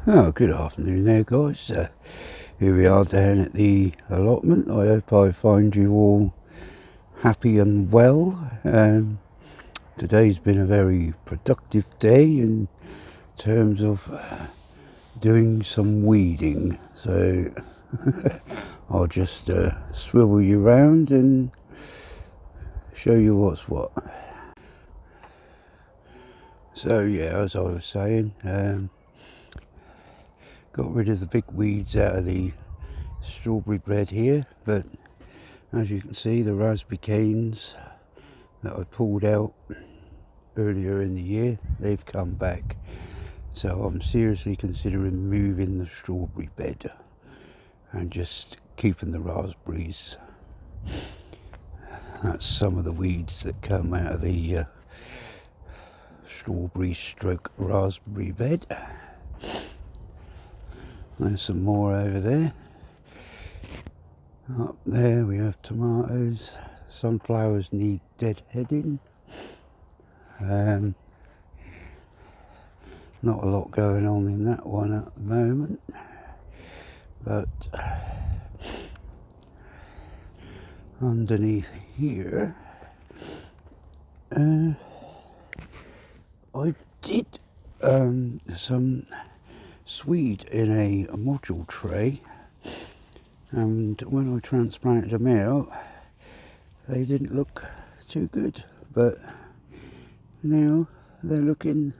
Oh, good afternoon there, guys. Here we are down at the allotment. I hope I find you all happy and well. Today's been a very productive day in terms of doing some weeding. So I'll just swivel you round and show you what's what. So yeah, as I was saying, got rid of the big weeds out of the strawberry bed here, but as you can see, the raspberry canes that I pulled out earlier in the year, they've come back. So I'm seriously considering moving the strawberry bed and just keeping the raspberries. That's some of the weeds that come out of the strawberry stroke raspberry bed. There's some more over there. Up there we have tomatoes. Sunflowers need deadheading. Not a lot going on in that one at the moment, but underneath here I did some swede in a module tray, and when I transplanted them out they didn't look too good, but now they're looking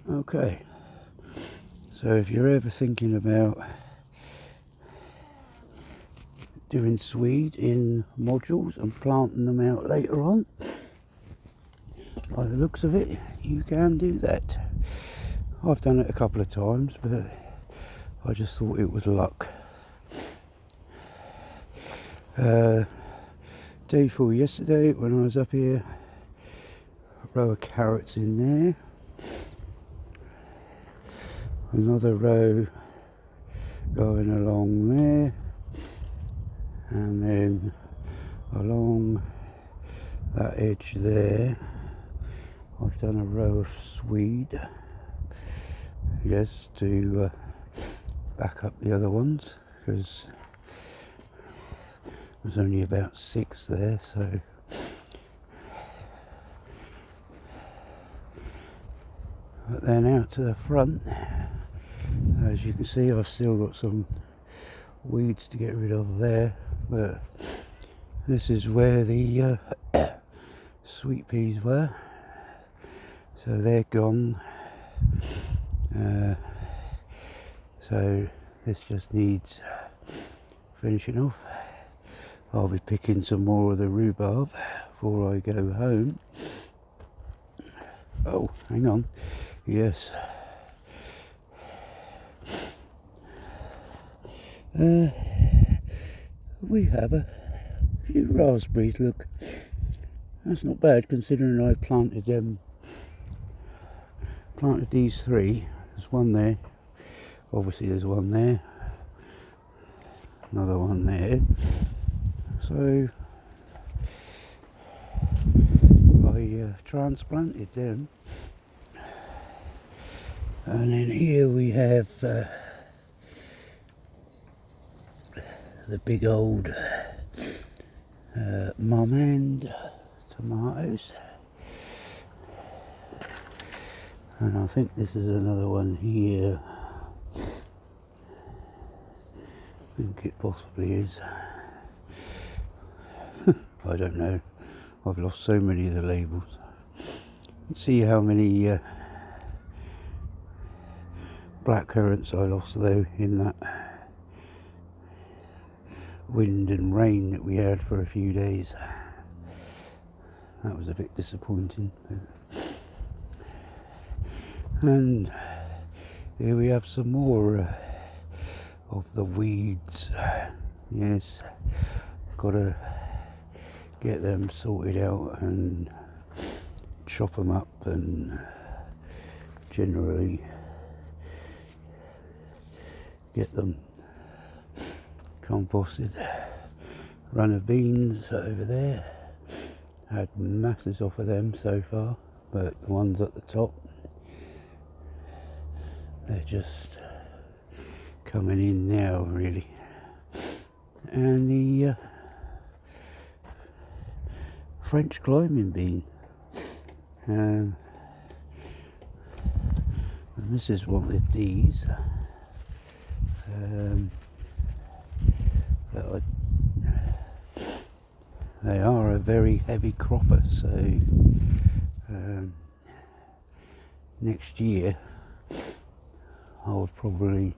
okay. So if you're ever thinking about doing swede in modules and planting them out later on, by the looks of it, you can do that. I've done it a couple of times, but I just thought it was luck. Day before yesterday, when I was up here, a row of carrots in there, another row going along there, and then along that edge there I've done a row of swede, yes, to back up the other ones, because there's only about 6 there. So but then out to the front, as you can see, I've still got some weeds to get rid of there, but this is where the sweet peas were, so they're gone. So this just needs finishing off. I'll be picking some more of the rhubarb before I go home. Oh, hang on, yes. We have a few raspberries. Look, that's not bad considering I planted these 3. There's one there, obviously there's one there, another one there. So I transplanted them, and then here we have the big old mum and tomatoes, and I think this is another one here. I think it possibly is. I don't know, I've lost so many of the labels. See how many black currants I lost though in that wind and rain that we had for a few days. That was a bit disappointing. And here we have some more of the weeds. Yes, gotta get them sorted out and chop them up and generally get them composted. Run of beans over there, had masses off of them so far, but the ones at the top, they're just coming in now really, and the French climbing bean, and this is one of these that they are a very heavy cropper, so next year I would probably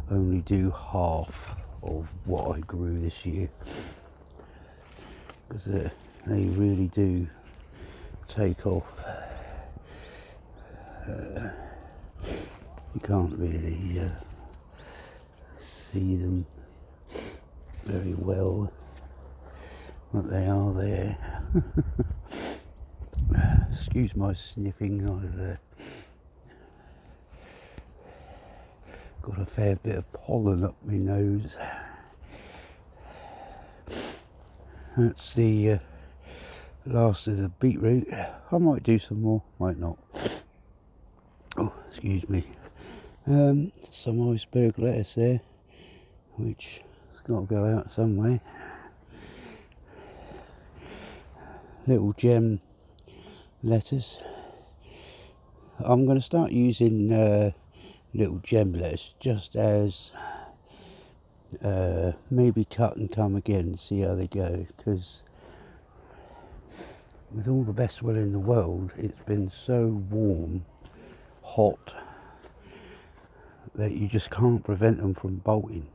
only do half of what I grew this year, because they really do take off. You can't really see them very well, but they are there. Excuse my sniffing, I've got a fair bit of pollen up my nose. That's the last of the beetroot. I might do some more, might not. Oh, excuse me. Some iceberg lettuce there, which has got to go out somewhere. Little gem lettuce. I'm going to start using little gem lettuce just as maybe cut and come again, see how they go, because with all the best will in the world, it's been so warm, hot, that you just can't prevent them from bolting.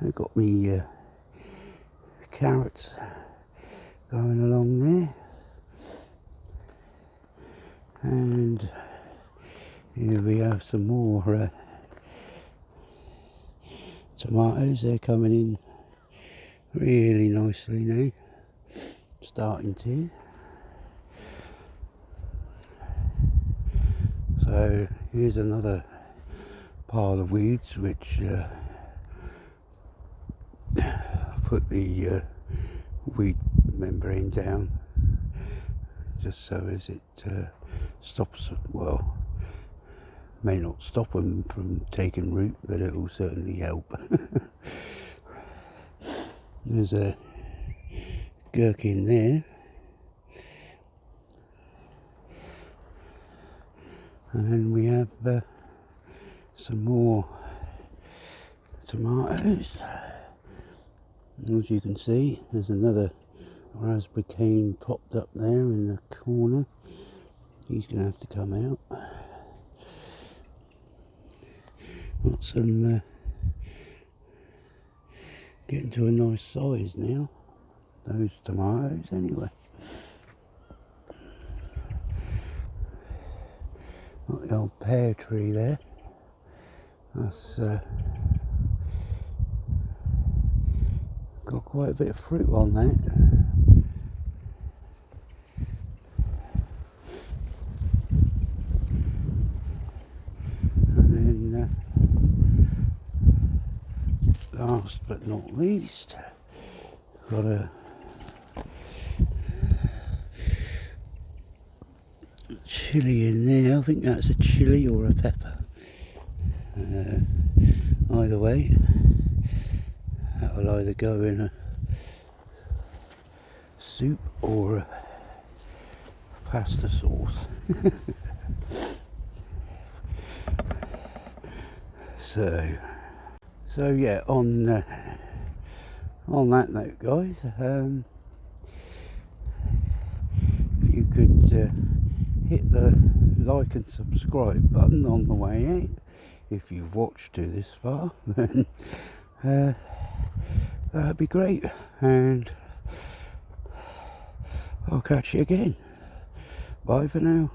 I've got me carrots going along there, and here we have some more tomatoes. They're coming in really nicely now, starting to. So here's another pile of weeds which put the weed membrane down just so as it stops, well, may not stop them from taking root, but it will certainly help. There's a gherkin there, and then we have some more tomatoes. As you can see, there's another raspberry cane popped up there in the corner. He's going to have to come out. Got some getting to a nice size now, those tomatoes anyway. Got the old pear tree there. That's got quite a bit of fruit on that. And then last but not least, got a chilli in there. I think that's a chilli or a pepper. Either way, that will either go in a soup or a pasta sauce. So yeah, on that note, guys, if you could hit the like and subscribe button on the way out, if you've watched to this far, then that'd be great, and I'll catch you again. Bye for now.